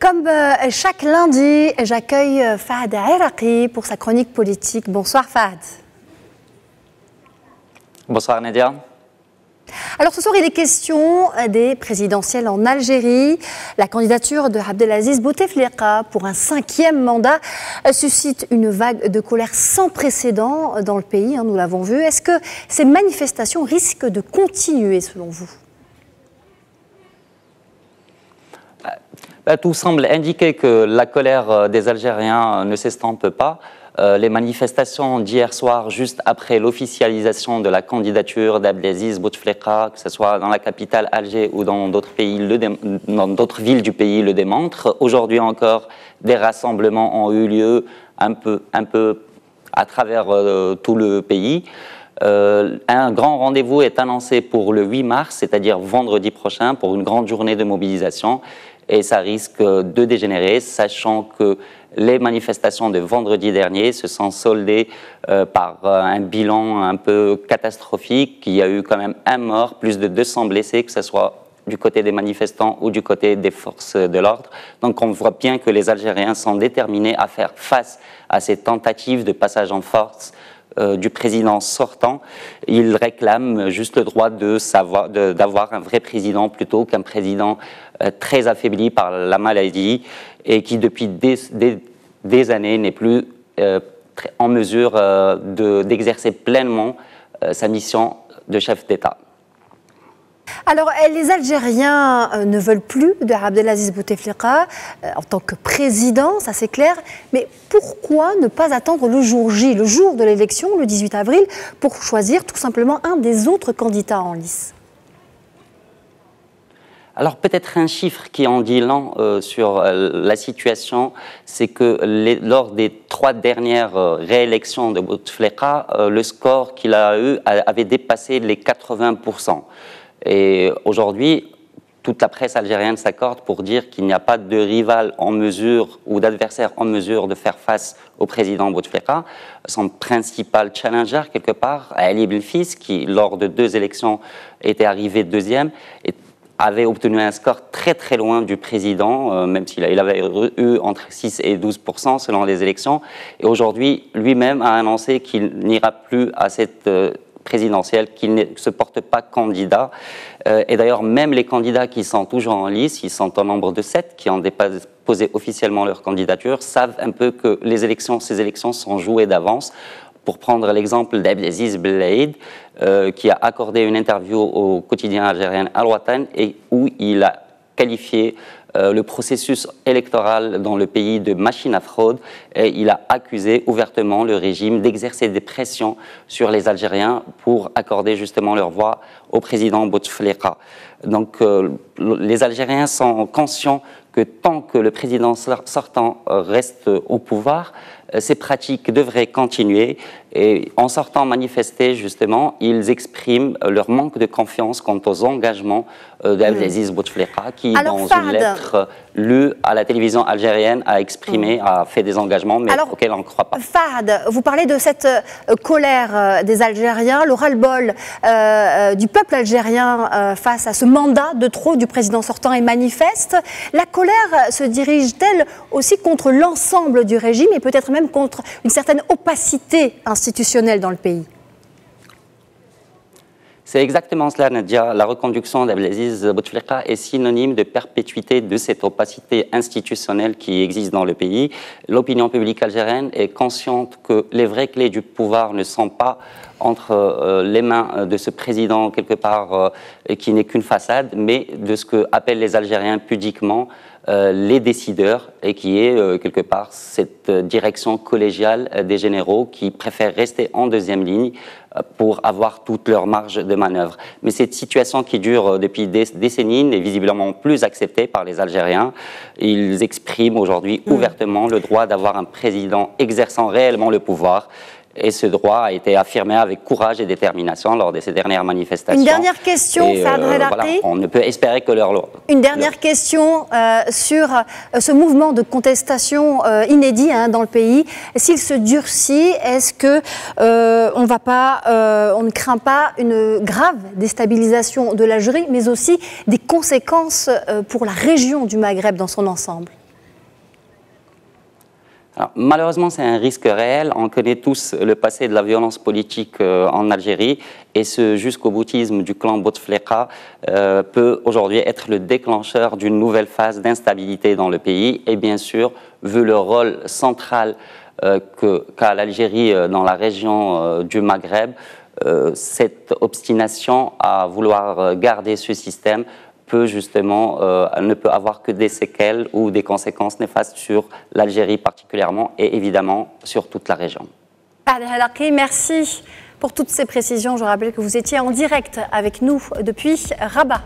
Comme chaque lundi, j'accueille Fahd Iraqi pour sa chronique politique. Bonsoir Fahd. Bonsoir Nadia. Alors ce soir, il est question des présidentielles en Algérie. La candidature de Abdelaziz Bouteflika pour un 5e mandat suscite une vague de colère sans précédent dans le pays, nous l'avons vu. Est-ce que ces manifestations risquent de continuer selon vous ? Tout semble indiquer que la colère des Algériens ne s'estompe pas. Les manifestations d'hier soir, juste après l'officialisation de la candidature d'Abdelaziz Bouteflika, que ce soit dans la capitale Alger ou dans d'autres villes du pays, le démontrent. Aujourd'hui encore, des rassemblements ont eu lieu un peu à travers tout le pays. Un grand rendez-vous est annoncé pour le 8 mars, c'est-à-dire vendredi prochain, pour une grande journée de mobilisation. Et ça risque de dégénérer, sachant que les manifestations de vendredi dernier se sont soldées par un bilan un peu catastrophique. Il y a eu quand même un mort, plus de 200 blessés, que ce soit du côté des manifestants ou du côté des forces de l'ordre. Donc on voit bien que les Algériens sont déterminés à faire face à ces tentatives de passage en force du président sortant. Il réclame juste le droit d'avoir un vrai président plutôt qu'un président très affaibli par la maladie et qui depuis des années n'est plus en mesure d'exercer pleinement sa mission de chef d'État. Alors, les Algériens ne veulent plus de Abdelaziz Bouteflika en tant que président, ça c'est clair. Mais pourquoi ne pas attendre le jour J, le jour de l'élection, le 18 avril, pour choisir tout simplement un des autres candidats en lice ? Alors peut-être un chiffre qui en dit long sur la situation, c'est que lors des 3 dernières réélections de Bouteflika, le score qu'il a eu avait dépassé les 80%. Et aujourd'hui, toute la presse algérienne s'accorde pour dire qu'il n'y a pas de rival en mesure ou d'adversaire en mesure de faire face au président Bouteflika. Son principal challenger, quelque part, Ali Belfis, qui lors de 2 élections était arrivé 2e, avait obtenu un score très très loin du président, même s'il avait eu entre 6 et 12% selon les élections. Et aujourd'hui, lui-même a annoncé qu'il n'ira plus à cette présidentielle, qu'il ne se porte pas candidat. Et d'ailleurs, même les candidats qui sont toujours en lice, ils sont au nombre de 7, qui ont déposé officiellement leur candidature, savent un peu que ces élections sont jouées d'avance. Pour prendre l'exemple d'Abdelaziz Belaïd, qui a accordé une interview au quotidien algérien Al-Watan et où il a qualifié le processus électoral dans le pays de machine à fraude et il a accusé ouvertement le régime d'exercer des pressions sur les Algériens pour accorder justement leur voix au président Bouteflika. Donc les Algériens sont conscients que tant que le président sortant reste au pouvoir, ces pratiques devraient continuer et en sortant manifester justement, ils expriment leur manque de confiance quant aux engagements d'Abdelaziz Bouteflika qui, dans une lettre lue à la télévision algérienne, a exprimé, a fait des engagements mais auxquels on ne croit pas. Fahd, vous parlez de cette colère des Algériens, le ras-le-bol du peuple algérien face à ce mandat de trop du président sortant est manifeste. La colère se dirige-t-elle aussi contre l'ensemble du régime et peut-être même contre une certaine opacité institutionnelle dans le pays ? C'est exactement cela, Nadia. La reconduction d'Abdelaziz Bouteflika est synonyme de perpétuité de cette opacité institutionnelle qui existe dans le pays. L'opinion publique algérienne est consciente que les vraies clés du pouvoir ne sont pas entre les mains de ce président, quelque part, qui n'est qu'une façade, mais de ce que appellent les Algériens pudiquement les décideurs, et qui est, quelque part, cette direction collégiale des généraux qui préfèrent rester en 2e ligne pour avoir toute leur marge de manœuvre. Mais cette situation qui dure depuis des décennies n'est visiblement plus acceptée par les Algériens. Ils expriment aujourd'hui ouvertement le droit d'avoir un président exerçant réellement le pouvoir. Et ce droit a été affirmé avec courage et détermination lors de ces dernières manifestations. Une dernière question, Fahd Iraqi. Voilà, on ne peut espérer que Une dernière question sur ce mouvement de contestation inédit dans le pays. S'il se durcit, est-ce que on ne craint pas une grave déstabilisation de l'Algérie, mais aussi des conséquences pour la région du Maghreb dans son ensemble ? Alors, malheureusement, c'est un risque réel. On connaît tous le passé de la violence politique en Algérie et ce jusqu'au boutisme du clan Bouteflika peut aujourd'hui être le déclencheur d'une nouvelle phase d'instabilité dans le pays. Et bien sûr, vu le rôle central qu'a l'Algérie dans la région du Maghreb, cette obstination à vouloir garder ce système peut justement, ne peut avoir que des séquelles ou des conséquences néfastes sur l'Algérie particulièrement et évidemment sur toute la région. Merci pour toutes ces précisions. Je rappelle que vous étiez en direct avec nous depuis Rabat.